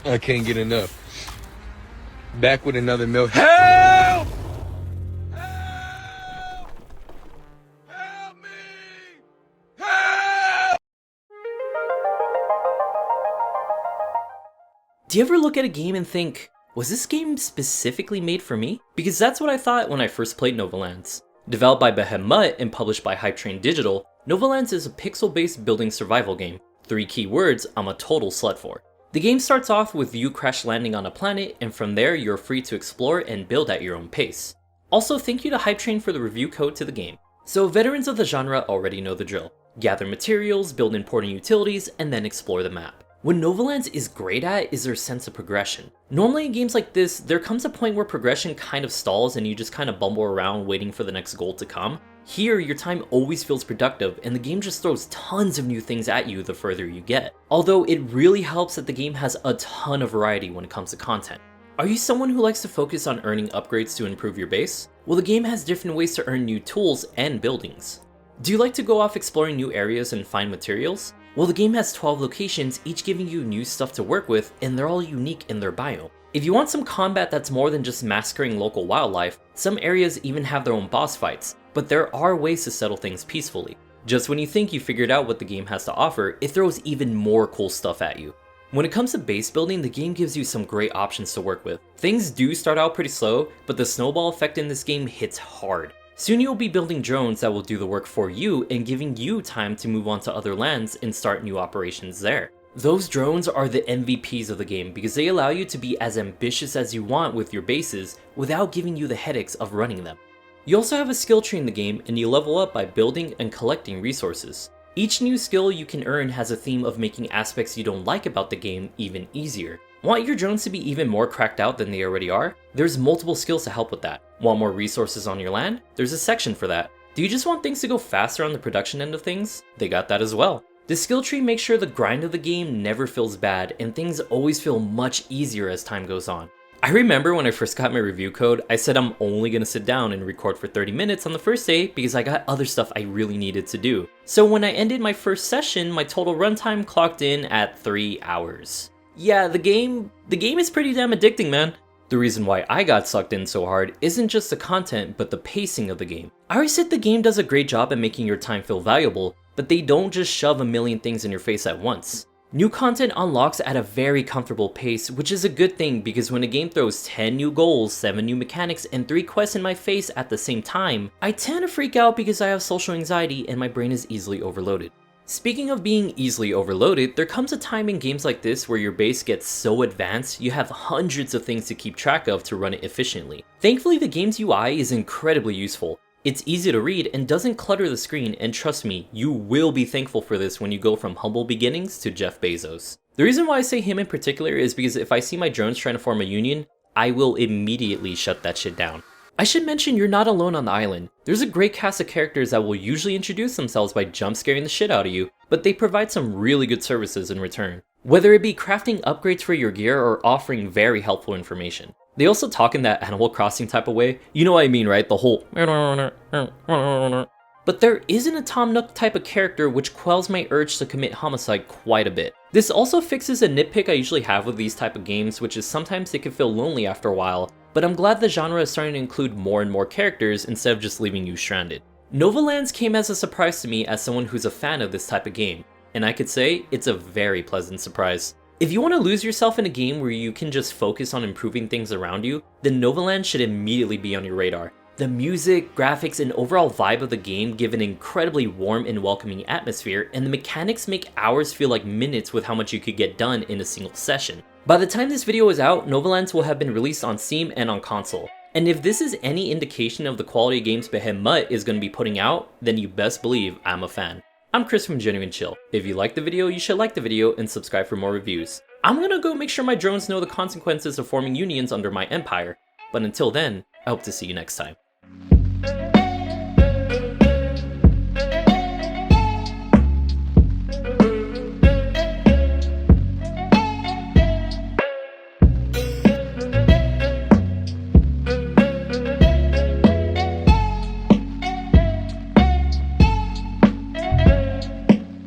I can't get enough. Back with another milk. Help! Help! Help me! Help! Do you ever look at a game and think, was this game specifically made for me? Because that's what I thought when I first played Novalands. Developed by Behemoth and published by Hype Train Digital, Novalands is a pixel-based building survival game. 3 key words I'm a total slut for. The game starts off with you crash landing on a planet, and from there you're free to explore and build at your own pace. Also, thank you to Hype Train for the review code to the game. So veterans of the genre already know the drill. Gather materials, build important utilities, and then explore the map. What Novalands is great at is their sense of progression. Normally in games like this, there comes a point where progression kind of stalls and you just kind of bumble around waiting for the next goal to come. Here, your time always feels productive and the game just throws tons of new things at you the further you get. Although it really helps that the game has a ton of variety when it comes to content. Are you someone who likes to focus on earning upgrades to improve your base? Well, the game has different ways to earn new tools and buildings. Do you like to go off exploring new areas and find materials? Well, the game has 12 locations, each giving you new stuff to work with, and they're all unique in their biome. If you want some combat that's more than just massacring local wildlife, some areas even have their own boss fights, but there are ways to settle things peacefully. Just when you think you figured out what the game has to offer, it throws even more cool stuff at you. When it comes to base building, the game gives you some great options to work with. Things do start out pretty slow, but the snowball effect in this game hits hard. Soon you'll be building drones that will do the work for you and giving you time to move on to other lands and start new operations there. Those drones are the MVPs of the game because they allow you to be as ambitious as you want with your bases without giving you the headaches of running them. You also have a skill tree in the game and you level up by building and collecting resources. Each new skill you can earn has a theme of making aspects you don't like about the game even easier. Want your drones to be even more cracked out than they already are? There's multiple skills to help with that. Want more resources on your land? There's a section for that. Do you just want things to go faster on the production end of things? They got that as well. The skill tree makes sure the grind of the game never feels bad and things always feel much easier as time goes on. I remember when I first got my review code, I said I'm only gonna sit down and record for 30 minutes on the first day because I got other stuff I really needed to do. So when I ended my first session, my total runtime clocked in at 3 hours. Yeah, the game is pretty damn addicting, man. The reason why I got sucked in so hard isn't just the content, but the pacing of the game. I already said the game does a great job at making your time feel valuable, but they don't just shove a million things in your face at once. New content unlocks at a very comfortable pace, which is a good thing because when a game throws 10 new goals, 7 new mechanics, and 3 quests in my face at the same time, I tend to freak out because I have social anxiety and my brain is easily overloaded. Speaking of being easily overloaded, there comes a time in games like this where your base gets so advanced you have hundreds of things to keep track of to run it efficiently. Thankfully, the game's UI is incredibly useful. It's easy to read and doesn't clutter the screen, and trust me, you will be thankful for this when you go from humble beginnings to Jeff Bezos. The reason why I say him in particular is because if I see my drones trying to form a union, I will immediately shut that shit down. I should mention you're not alone on the island. There's a great cast of characters that will usually introduce themselves by jump scaring the shit out of you, but they provide some really good services in return. Whether it be crafting upgrades for your gear or offering very helpful information. They also talk in that Animal Crossing type of way. You know what I mean, right? The whole But there isn't a Tom Nook type of character which quells my urge to commit homicide quite a bit. This also fixes a nitpick I usually have with these type of games, which is sometimes they can feel lonely after a while, but I'm glad the genre is starting to include more and more characters instead of just leaving you stranded. Novalands came as a surprise to me as someone who's a fan of this type of game, and I could say it's a very pleasant surprise. If you want to lose yourself in a game where you can just focus on improving things around you, then Novalands should immediately be on your radar. The music, graphics, and overall vibe of the game give an incredibly warm and welcoming atmosphere, and the mechanics make hours feel like minutes with how much you could get done in a single session. By the time this video is out, Novalands will have been released on Steam and on console. And if this is any indication of the quality of games Behemoth is going to be putting out, then you best believe I'm a fan. I'm Chris from Genuine Chill. If you liked the video, you should like the video and subscribe for more reviews. I'm gonna go make sure my drones know the consequences of forming unions under my empire. But until then, I hope to see you next time.